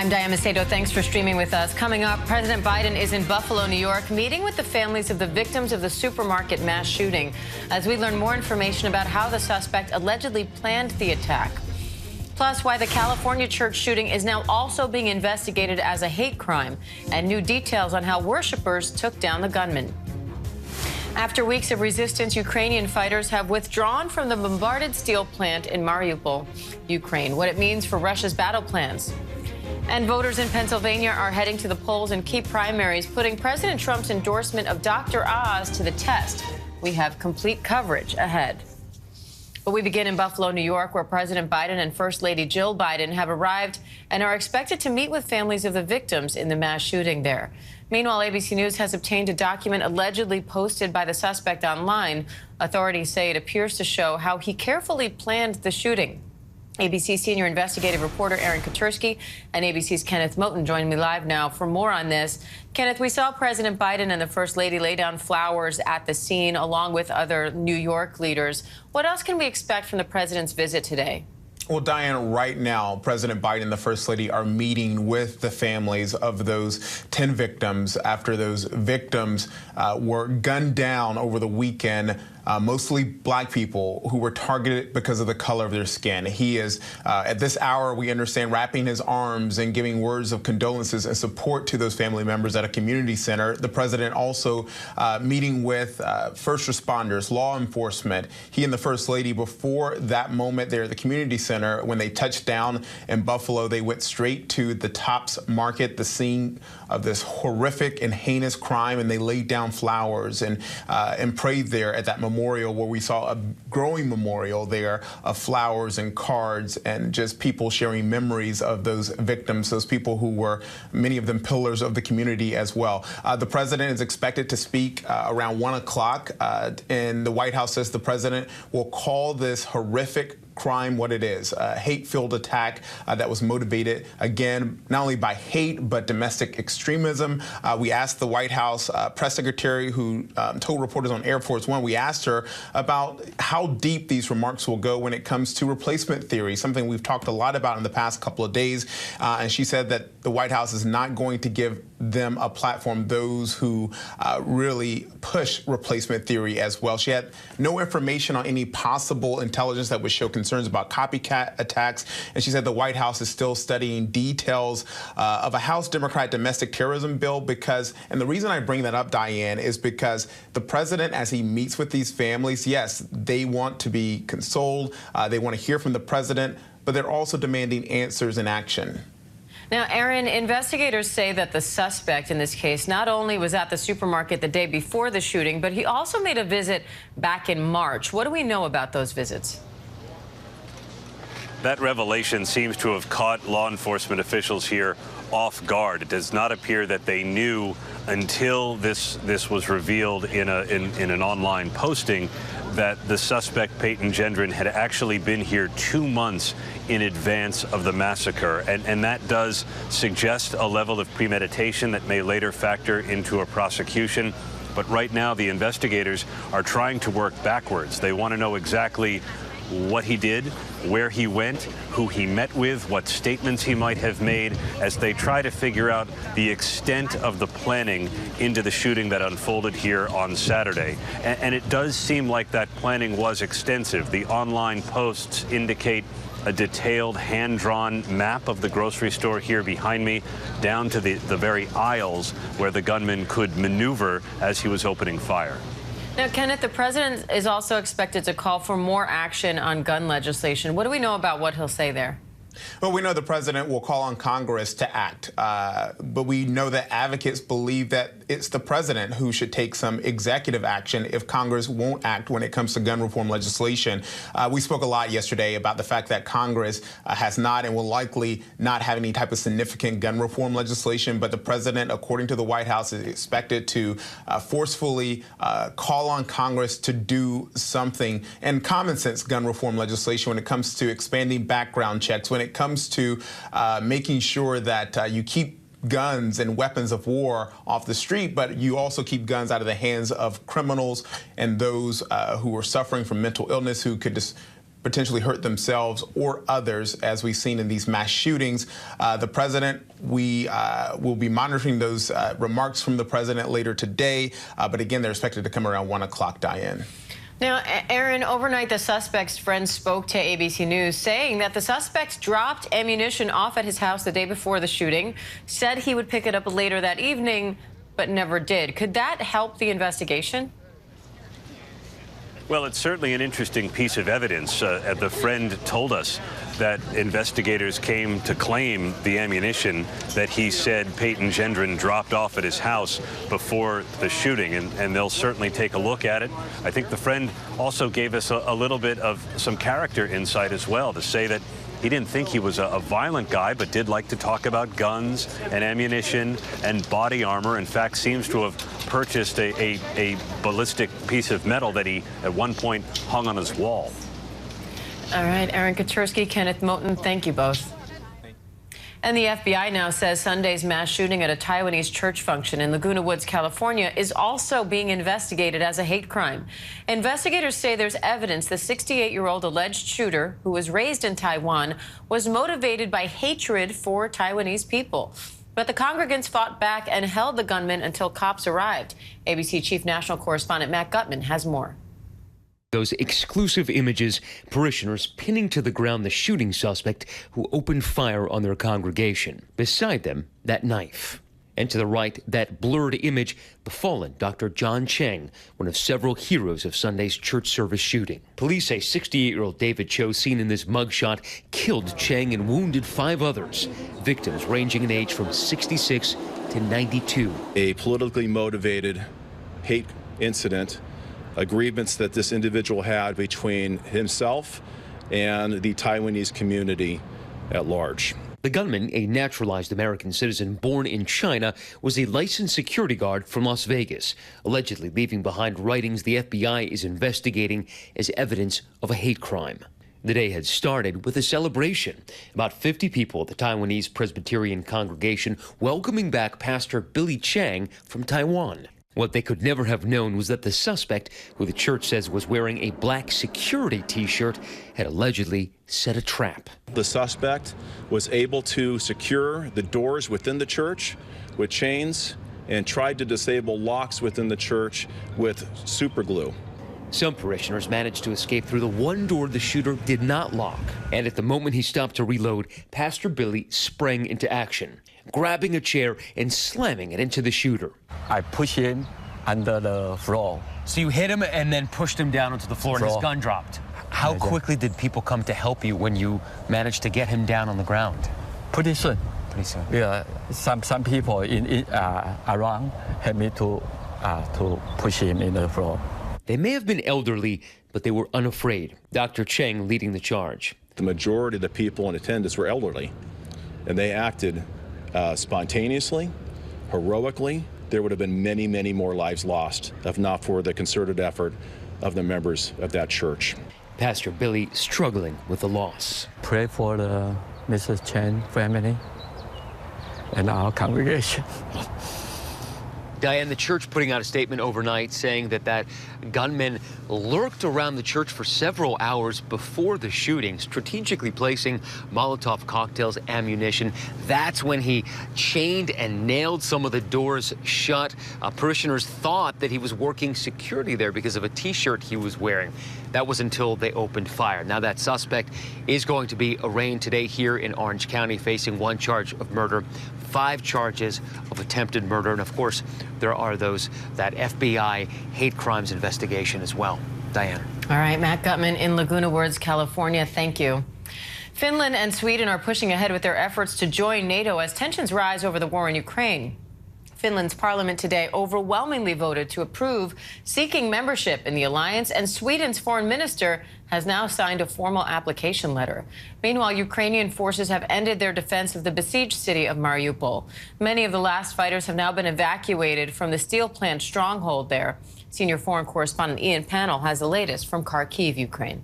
I'm Diane Macedo. Thanks for streaming with us. Coming up, President Biden is in Buffalo, New York, meeting with the families of the victims of the supermarket mass shooting as we learn more information about how the suspect allegedly planned the attack. Plus, why the California church shooting is now also being investigated as a hate crime, and new details on how worshipers took down the gunman. After weeks of resistance, Ukrainian fighters have withdrawn from the bombarded steel plant in Mariupol, Ukraine, what it means for Russia's battle plans. And voters in Pennsylvania are heading to the polls in key primaries, putting President Trump's endorsement of Dr. Oz to the test. We have complete coverage ahead. But we begin in Buffalo, New York, where President Biden and First Lady Jill Biden have arrived and are expected to meet with families of the victims in the mass shooting there. Meanwhile, ABC News has obtained a document allegedly posted by the suspect online. Authorities say it appears to show how he carefully planned the shooting. ABC senior investigative reporter Aaron Katursky and ABC's Kenneth Moten join me live now for more on this. Kenneth, we saw President Biden and the First Lady lay down flowers at the scene along with other New York leaders. What else can we expect from the president's visit today? Well, Diane, right now, President Biden and the First Lady are meeting with the families of those 10 victims after those victims were gunned down over the weekend. Mostly black people who were targeted because of the color of their skin. He is, at this hour, we understand, wrapping his arms and giving words of condolences and support to those family members at a community center. The president also meeting with first responders, law enforcement. He and the First Lady, before that moment there at the community center, when they touched down in Buffalo, they went straight to the Tops Market, the scene of this horrific and heinous crime, and they laid down flowers and prayed there at that memorial, where we saw a growing memorial there of flowers and cards and just people sharing memories of those victims, those people who were, many of them, pillars of the community as well. The president is expected to speak around 1 o'clock, and the White House says the president will call this horrific crime what it is, a hate-filled attack that was motivated, again, not only by hate, but domestic extremism. We asked the White House press secretary, who told reporters on Air Force One, we asked her about how deep these remarks will go when it comes to replacement theory, something we've talked a lot about in the past couple of days. And she said that the White House is not going to give them a platform, those who really push replacement theory as well. She had no information on any possible intelligence that would show concerns about copycat attacks. And she said the White House is still studying details of a House Democrat domestic terrorism bill because, and the reason I bring that up, Diane, is because the president, as he meets with these families, yes, they want to be consoled. They want to hear from the president, but they're also demanding answers and action. Now, Aaron, investigators say that the suspect in this case not only was at the supermarket the day before the shooting, but he also made a visit back in March. What do we know about those visits? That revelation seems to have caught law enforcement officials here off guard. It does not appear that they knew until this was revealed in an online posting that the suspect, Peyton Gendron, had actually been here 2 months in advance of the massacre. And that does suggest a level of premeditation that may later factor into a prosecution. But right now, the investigators are trying to work backwards. They want to know exactly what he did, where he went, who he met with, what statements he might have made, as they try to figure out the extent of the planning into the shooting that unfolded here on Saturday. And it does seem like that planning was extensive. The online posts indicate a detailed hand-drawn map of the grocery store here behind me, down to the very aisles where the gunman could maneuver as he was opening fire. Now, Kenneth, the president is also expected to call for more action on gun legislation. What do we know about what he'll say there? Well, we know the president will call on Congress to act, but we know that advocates believe that it's the president who should take some executive action if Congress won't act when it comes to gun reform legislation. We spoke a lot yesterday about the fact that Congress has not and will likely not have any type of significant gun reform legislation, but the president, according to the White House, is expected to forcefully call on Congress to do something. And common sense gun reform legislation when it comes to expanding background checks, when it comes to making sure that you keep guns and weapons of war off the street, but you also keep guns out of the hands of criminals and those who are suffering from mental illness, who could just potentially hurt themselves or others, as we've seen in these mass shootings. The president, we will be monitoring those remarks from the president later today. But again, they're expected to come around 1 o'clock, Diane. Now, Aaron, overnight, the suspect's friend spoke to ABC News, saying that the suspect dropped ammunition off at his house the day before the shooting, said he would pick it up later that evening, but never did. Could that help the investigation? Well, it's certainly an interesting piece of evidence. The friend told us that investigators came to claim the ammunition that he said Peyton Gendron dropped off at his house before the shooting, and they'll certainly take a look at it. I think the friend also gave us a little bit of some character insight as well, to say that he didn't think he was a violent guy, but did like to talk about guns and ammunition and body armor. In fact, seems to have purchased a ballistic piece of metal that he at one point hung on his wall. All right, Aaron Katersky, Kenneth Moten, thank you both. And the FBI now says Sunday's mass shooting at a Taiwanese church function in Laguna Woods, California, is also being investigated as a hate crime. Investigators say there's evidence the 68-year-old alleged shooter, who was raised in Taiwan, was motivated by hatred for Taiwanese people. But the congregants fought back and held the gunman until cops arrived. ABC Chief National Correspondent Matt Gutman has more. Those exclusive images, parishioners pinning to the ground the shooting suspect who opened fire on their congregation. Beside them, that knife. And to the right, that blurred image, the fallen Dr. John Cheng, one of several heroes of Sunday's church service shooting. Police say 68-year-old David Cho, seen in this mugshot, killed Cheng and wounded 5 others. Victims ranging in age from 66 to 92. A politically motivated hate incident, a grievance that this individual had between himself and the Taiwanese community at large. The gunman, a naturalized American citizen born in China, was a licensed security guard from Las Vegas, allegedly leaving behind writings the FBI is investigating as evidence of a hate crime. The day had started with a celebration. About 50 people at the Taiwanese Presbyterian congregation welcoming back Pastor Billy Chang from Taiwan. What they could never have known was that the suspect, who the church says was wearing a black security T-shirt, had allegedly set a trap. The suspect was able to secure the doors within the church with chains and tried to disable locks within the church with super glue. Some parishioners managed to escape through the one door the shooter did not lock. And at the moment he stopped to reload, Pastor Billy sprang into action, grabbing a chair and slamming it into the shooter. I pushed him under the floor. So you hit him and then pushed him down onto the floor and his gun dropped. How quickly did people come to help you when you managed to get him down on the ground? Pretty soon. Pretty soon. Yeah, some people around helped me to push him in the floor. They may have been elderly, but they were unafraid. Dr. Cheng leading the charge. The majority of the people in attendance were elderly, and they acted spontaneously, heroically. There would have been many, many more lives lost if not for the concerted effort of the members of that church. Pastor Billy struggling with the loss. Pray for the Mrs. Chen family and our congregation. Diane, the church putting out a statement overnight saying that gunman lurked around the church for several hours before the shooting, strategically placing Molotov cocktails, ammunition. That's when he chained and nailed some of the doors shut. Parishioners thought that he was working security there because of a T-shirt he was wearing. That was until they opened fire. Now that suspect is going to be arraigned today here in Orange County, facing 1 charge of murder, 5 charges of attempted murder, and of course, there are that FBI hate crimes investigation as well. Diane. All right, Matt Gutman in Laguna Woods, California. Thank you. Finland and Sweden are pushing ahead with their efforts to join NATO as tensions rise over the war in Ukraine. Finland's parliament today overwhelmingly voted to approve seeking membership in the alliance, and Sweden's foreign minister has now signed a formal application letter. Meanwhile, Ukrainian forces have ended their defense of the besieged city of Mariupol. Many of the last fighters have now been evacuated from the steel plant stronghold there. Senior foreign correspondent Ian Pannell has the latest from Kharkiv, Ukraine.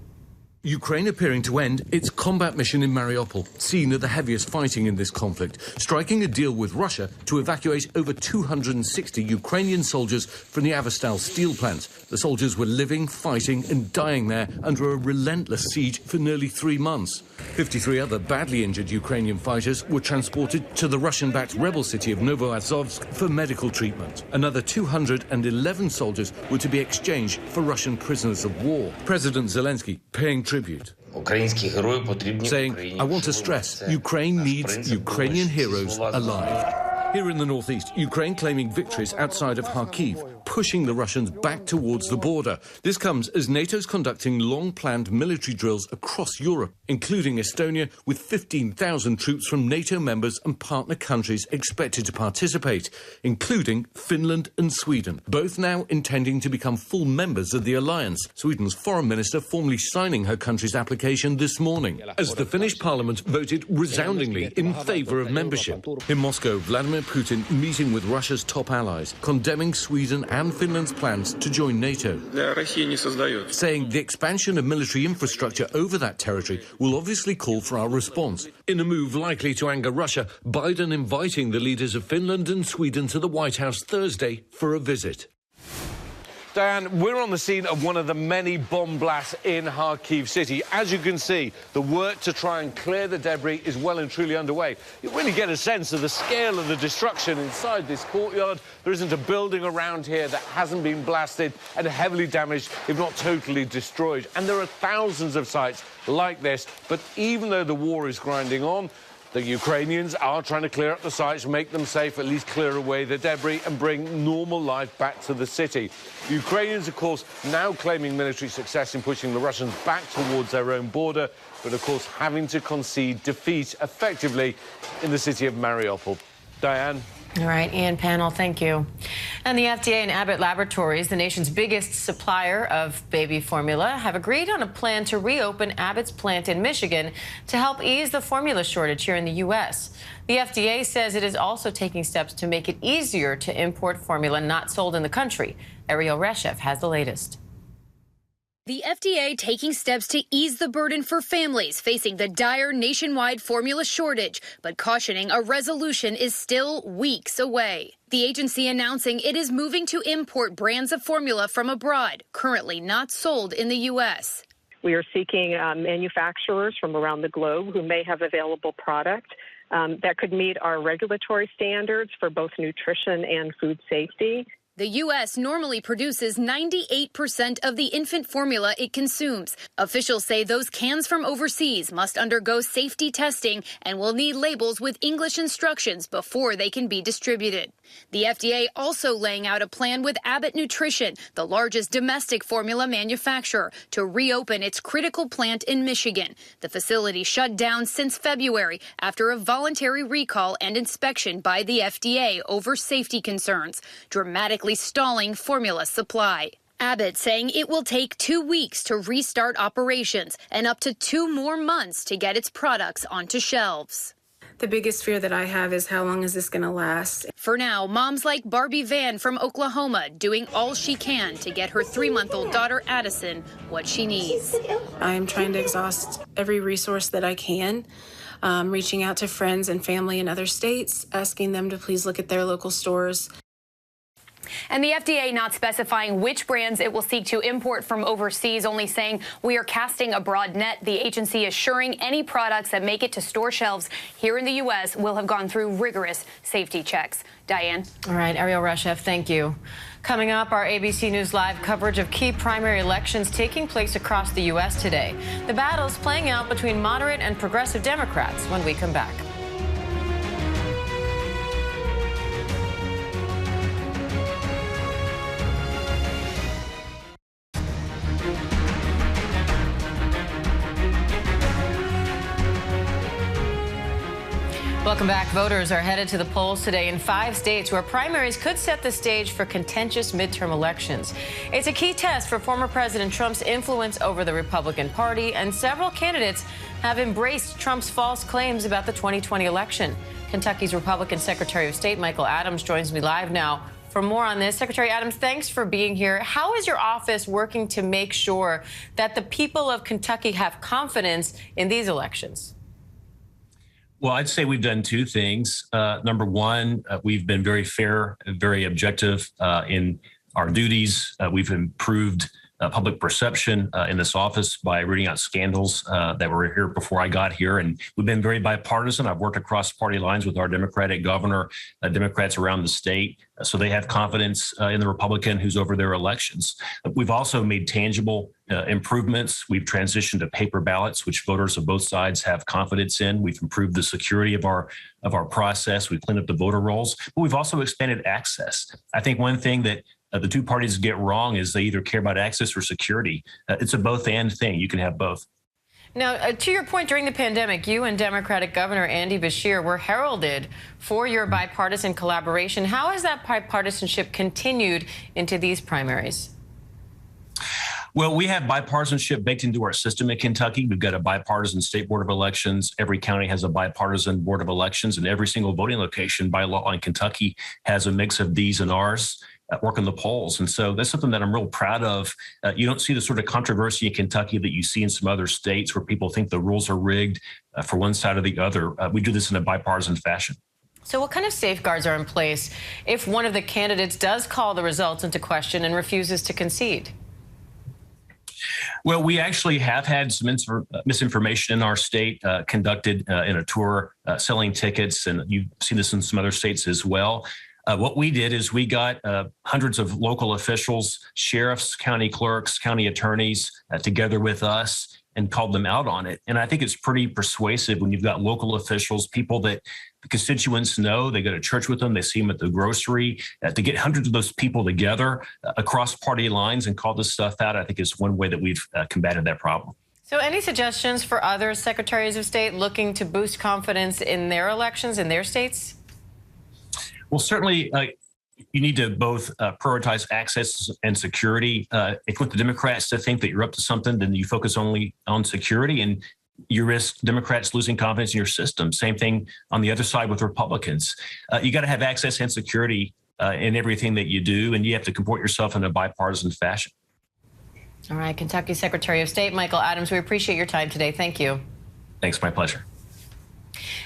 Ukraine appearing to end its combat mission in Mariupol, scene of the heaviest fighting in this conflict, striking a deal with Russia to evacuate over 260 Ukrainian soldiers from the Azovstal steel plant. The soldiers were living, fighting and dying there under a relentless siege for nearly 3 months. 53 other badly injured Ukrainian fighters were transported to the Russian-backed rebel city of Novoazovsk for medical treatment. Another 211 soldiers were to be exchanged for Russian prisoners of war. President Zelensky paying tribute, saying, "I want to stress, Ukraine needs Ukrainian heroes alive." Here in the northeast, Ukraine claiming victories outside of Kharkiv, pushing the Russians back towards the border. This comes as NATO's conducting long-planned military drills across Europe, including Estonia, with 15,000 troops from NATO members and partner countries expected to participate, including Finland and Sweden, both now intending to become full members of the alliance. Sweden's foreign minister formally signing her country's application this morning, as the Finnish parliament voted resoundingly in favour of membership. In Moscow, Vladimir Putin meeting with Russia's top allies, condemning Sweden and Finland's plans to join NATO, saying the expansion of military infrastructure over that territory will obviously call for our response. In a move likely to anger Russia, Biden inviting the leaders of Finland and Sweden to the White House Thursday for a visit. Diane, we're on the scene of one of the many bomb blasts in Kharkiv city. As you can see, the work to try and clear the debris is well and truly underway. You really get a sense of the scale of the destruction inside this courtyard. There isn't a building around here that hasn't been blasted and heavily damaged, if not totally destroyed. And there are thousands of sites like this. But even though the war is grinding on, the Ukrainians are trying to clear up the sites, make them safe, at least clear away the debris and bring normal life back to the city. The Ukrainians, of course, now claiming military success in pushing the Russians back towards their own border, but, of course, having to concede defeat effectively in the city of Mariupol. Diane? All right, Ian, panel, thank you. And the FDA and Abbott laboratories, the nation's biggest supplier of baby formula, have agreed on a plan to reopen Abbott's plant in Michigan to help ease the formula shortage here in the U.S. The FDA says it is also taking steps to make it easier to import formula not sold in the country. Ariel Reshef has the latest. The FDA taking steps to ease the burden for families facing the dire nationwide formula shortage, but cautioning a resolution is still weeks away. The agency announcing it is moving to import brands of formula from abroad, currently not sold in the U.S. We are seeking manufacturers from around the globe who may have available product that could meet our regulatory standards for both nutrition and food safety. The U.S. normally produces 98% of the infant formula it consumes. Officials say those cans from overseas must undergo safety testing and will need labels with English instructions before they can be distributed. The FDA also laying out a plan with Abbott Nutrition, the largest domestic formula manufacturer, to reopen its critical plant in Michigan. The facility shut down since February after a voluntary recall and inspection by the FDA over safety concerns, dramatically stalling formula supply. Abbott saying it will take 2 weeks to restart operations and up to 2 more months to get its products onto shelves. The biggest fear that I have is how long is this going to last? For now, moms like Barbie Van from Oklahoma doing all she can to get her 3-month-old daughter Addison what she needs. I am trying to exhaust every resource that I can, reaching out to friends and family in other states, asking them to please look at their local stores. And the FDA not specifying which brands it will seek to import from overseas, only saying we are casting a broad net. The agency assuring any products that make it to store shelves here in the U.S. will have gone through rigorous safety checks. Diane? All right, Ariel Reshef, thank you. Coming up, our ABC News Live coverage of key primary elections taking place across the U.S. today. The battles playing out between moderate and progressive Democrats when we come back. Welcome back. Voters are headed to the polls today in 5 states where primaries could set the stage for contentious midterm elections. It's a key test for former President Trump's influence over the Republican Party, and several candidates have embraced Trump's false claims about the 2020 election. Kentucky's Republican Secretary of State Michael Adams joins me live now for more on this. Secretary Adams, thanks for being here. How is your office working to make sure that the people of Kentucky have confidence in these elections? Well, I'd say we've done two things. Number one, we've been very fair, very objective in our duties. We've improved public perception in this office by rooting out scandals that were here before I got here. And we've been very bipartisan. I've worked across party lines with our Democratic governor, Democrats around the state, so they have confidence in the Republican who's over their elections. We've also made tangible improvements. We've transitioned to paper ballots, which voters of both sides have confidence in. We've improved the security of our process. We've cleaned up the voter rolls, but we've also expanded access. I think one thing that the two parties get wrong is they either care about access or security. It's a both and thing. You can have both. Now, to your point, during the pandemic, you and Democratic Governor Andy Beshear were heralded for your bipartisan collaboration. How has that bipartisanship continued into these primaries? Well, we have bipartisanship baked into our system in Kentucky. We've got a bipartisan state board of elections. Every county has a bipartisan board of elections, and every single voting location by law in Kentucky has a mix of these and ours working the polls. And so that's something that I'm real proud of. You don't see the sort of controversy in Kentucky that you see in some other states where people think the rules are rigged for one side or the other. We do this in a bipartisan fashion. So what kind of safeguards are in place if one of the candidates does call the results into question and refuses to concede? Well, we actually have had some misinformation in our state conducted in a tour selling tickets, and you've seen this in some other states as well. What we did is we got hundreds of local officials, sheriffs, county clerks, county attorneys together with us and called them out on it. And I think it's pretty persuasive when you've got local officials, people that the constituents know, they go to church with them, they see them at the grocery, to get hundreds of those people together across party lines and call this stuff out, I think is one way that we've combated that problem. So any suggestions for other secretaries of state looking to boost confidence in their elections in their states? Well, certainly you need to both prioritize access and security. If you want the Democrats to think that you're up to something, then you focus only on security and you risk Democrats losing confidence in your system. Same thing on the other side with Republicans. You got to have access and security in everything that you do, and you have to comport yourself in a bipartisan fashion. All right, Kentucky Secretary of State Michael Adams, we appreciate your time today. Thank you. Thanks, my pleasure.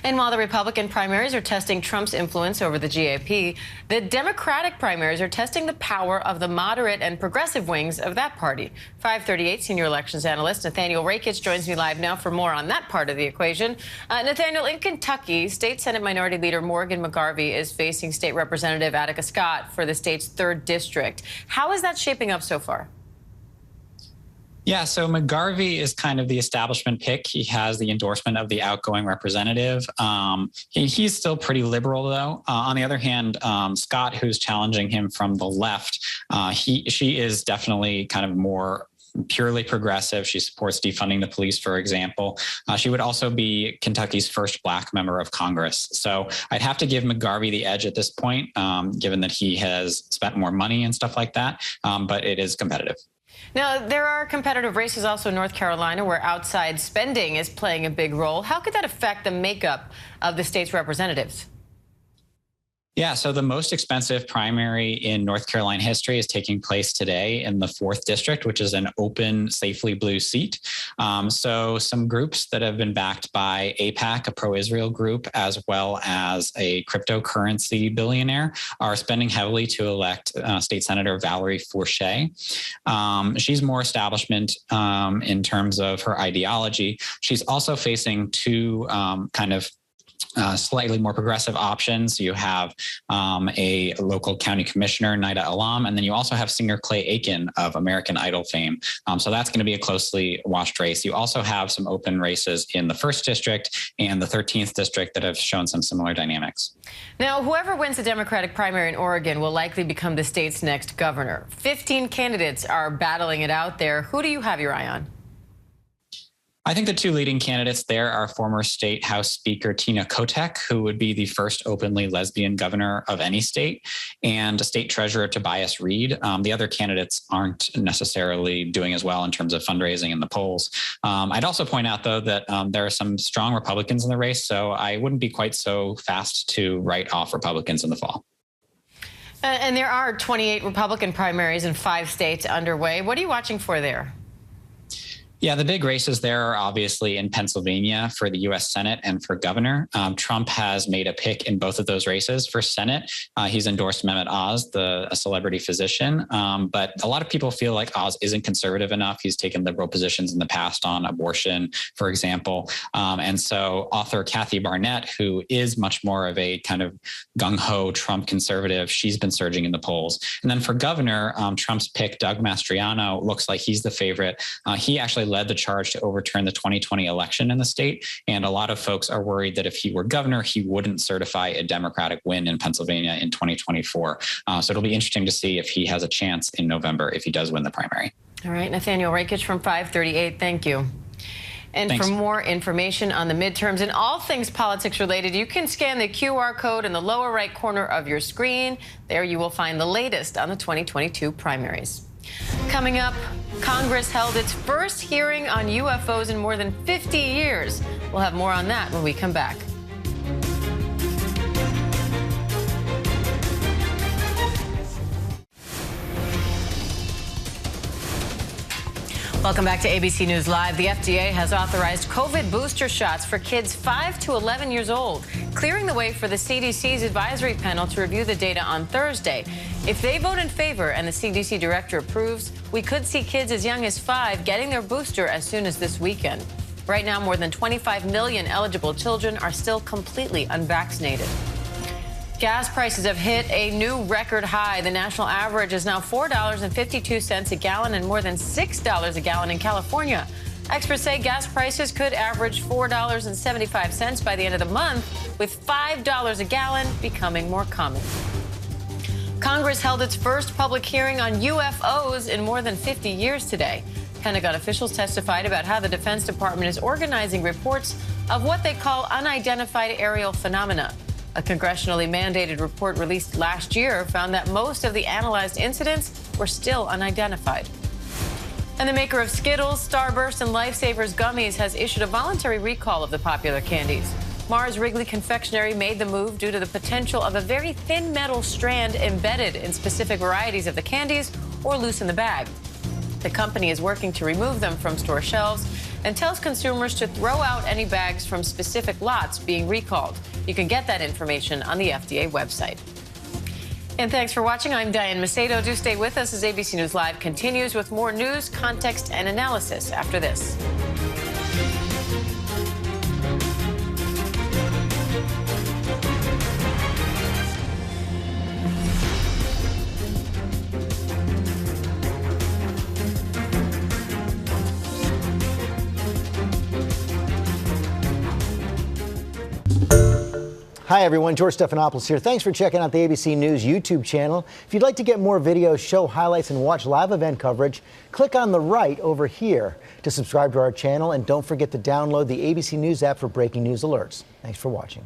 And while the Republican primaries are testing Trump's influence over the GOP, the Democratic primaries are testing the power of the moderate and progressive wings of that party. 538 senior elections analyst Nathaniel Rakich joins me live now for more on that part of the equation. Nathaniel, in Kentucky, State Senate Minority Leader Morgan McGarvey is facing State Representative Attica Scott for the state's 3rd district. How is that shaping up so far? Yeah, so McGarvey is kind of the establishment pick. He has the endorsement of the outgoing representative. He's still pretty liberal, though. On the other hand, Scott, who's challenging him from the left, she is definitely kind of more purely progressive. She supports defunding the police, for example. She would also be Kentucky's first Black member of Congress. So I'd have to give McGarvey the edge at this point, given that he has spent more money and stuff like that. But it is competitive. Now, there are competitive races also in North Carolina where outside spending is playing a big role. How could that affect the makeup of the state's representatives? Yeah, so the most expensive primary in North Carolina history is taking place today in the 4th district, which is an open, safely blue seat. So some groups that have been backed by AIPAC, a pro-Israel group, as well as a cryptocurrency billionaire, are spending heavily to elect State Senator Valerie Fourchet. She's more establishment in terms of her ideology. She's also facing two slightly more progressive options. You have a local county commissioner, Nida Alam, and then you also have singer Clay Aiken of American Idol fame. So that's going to be a closely watched race. You also have some open races in the 1st district and the 13th district that have shown some similar dynamics. Now, whoever wins the Democratic primary in Oregon will likely become the state's next governor. 15 candidates are battling it out there. Who do you have your eye on? I think the two leading candidates there are former State House Speaker Tina Kotek, who would be the first openly lesbian governor of any state, and State Treasurer Tobias Reed. The other candidates aren't necessarily doing as well in terms of fundraising in the polls. I'd also point out, though, that there are some strong Republicans in the race, so I wouldn't be quite so fast to write off Republicans in the fall. And there are 28 Republican primaries in 5 states underway. What are you watching for there? Yeah, the big races there are obviously in Pennsylvania for the U.S. Senate and for governor. Trump has made a pick in both of those races. For Senate, he's endorsed Mehmet Oz, a celebrity physician. But a lot of people feel like Oz isn't conservative enough. He's taken liberal positions in the past on abortion, for example. And so author Kathy Barnett, who is much more of a kind of gung-ho Trump conservative, she's been surging in the polls. And then for governor, Trump's pick, Doug Mastriano, looks like he's the favorite. He actually led the charge to overturn the 2020 election in the state. And a lot of folks are worried that if he were governor, he wouldn't certify a Democratic win in Pennsylvania in 2024. So it'll be interesting to see if he has a chance in November if he does win the primary. All right, Nathaniel Rakich from 538, thank you. And Thanks. For more information on the midterms and all things politics related, you can scan the QR code in the lower right corner of your screen. There you will find the latest on the 2022 primaries. Coming up, Congress held its first hearing on UFOs in more than 50 years. We'll have more on that when we come back. Welcome back to ABC News Live. The FDA has authorized COVID booster shots for kids 5 to 11 years old, clearing the way for the CDC's advisory panel to review the data on Thursday. If they vote in favor and the CDC director approves, we could see kids as young as 5 getting their booster as soon as this weekend. Right now, more than 25 million eligible children are still completely unvaccinated. Gas prices have hit a new record high. The national average is now $4.52 a gallon and more than $6 a gallon in California. Experts say gas prices could average $4.75 by the end of the month, with $5 a gallon becoming more common. Congress held its first public hearing on UFOs in more than 50 years today. Pentagon officials testified about how the Defense Department is organizing reports of what they call unidentified aerial phenomena. A congressionally mandated report released last year found that most of the analyzed incidents were still unidentified. And the maker of Skittles, Starburst, and Lifesavers gummies has issued a voluntary recall of the popular candies. Mars Wrigley Confectionery made the move due to the potential of a very thin metal strand embedded in specific varieties of the candies or loose in the bag. The company is working to remove them from store shelves and tells consumers to throw out any bags from specific lots being recalled. You can get that information on the FDA website. And thanks for watching. I'm Diane Macedo. Do stay with us as ABC News Live continues with more news, context, and analysis after this. Hi everyone, George Stephanopoulos here. Thanks for checking out the ABC News YouTube channel. If you'd like to get more videos, show highlights, and watch live event coverage, click on the right over here to subscribe to our channel, and don't forget to download the ABC News app for breaking news alerts. Thanks for watching.